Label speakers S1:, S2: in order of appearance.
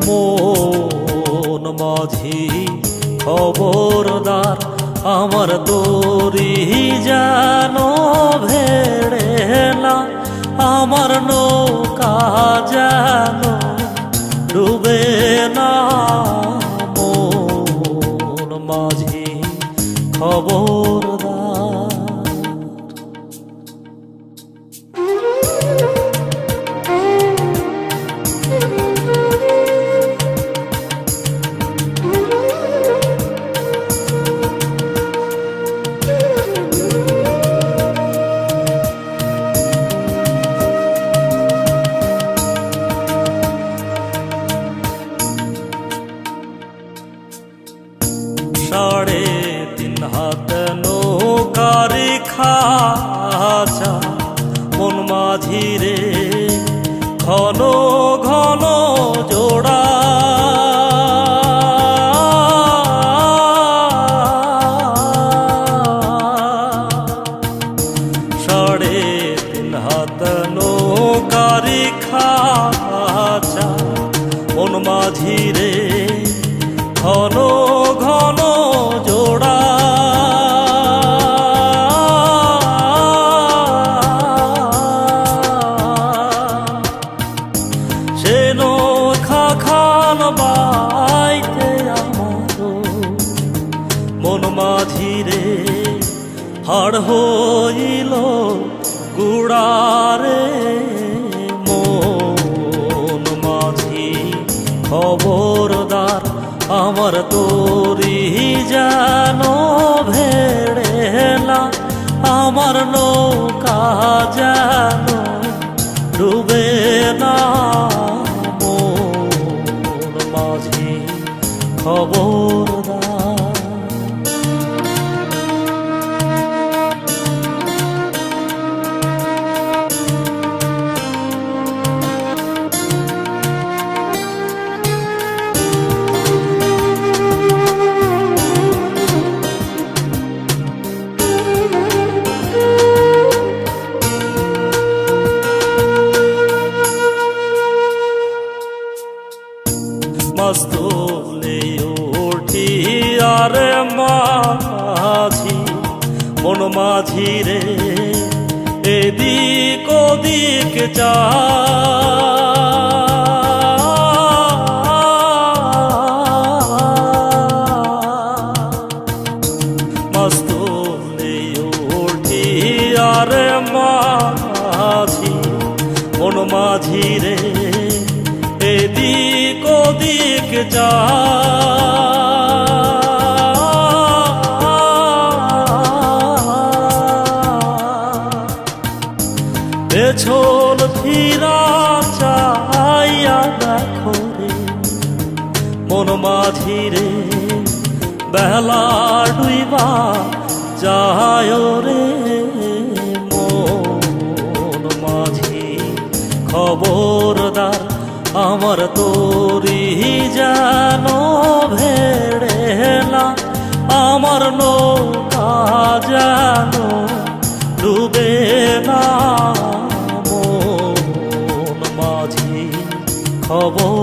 S1: মন মাঝি খবরদার, আমার তরি যেন ভেড়ে না, আমার নৌকা যেন ডুবে না। মন মাঝি খবরদার। সাড়ে তিন হাত নৌকার খাঁচা, মন মাঝি রে ঘন ঘন জোড়া। সাড়ে তিন হাত নৌকার খাঁচা, মন মাঝি রে ঘন ঘন জোড়া। সে নৌকা খান বাইতে আমার মন মাঝি রে হাড় হইল গুড়ারে। মন মাঝি খবরদার, আমার তরি যেন ভেড়ে না, আমার নৌকা যেন ডুবে না। মন মাঝি খবরদার। মস্তলে উঠি আরে মাঝি, মন মাঝি রে এদিক ওদিক যা। মস্তলে উঠি আরে মাঝি, মন মাঝি রে এদিক ওদিক যা। পেছন ফিরা চাইয়া দেখো রে মন মাঝি রে, বেলা ডুইবা যায় রে। মন মাঝি খবরদার, আমার তরি যেন ভেড়ে না, আমার নৌকা যেন ডুবে না। মন মাঝি খবর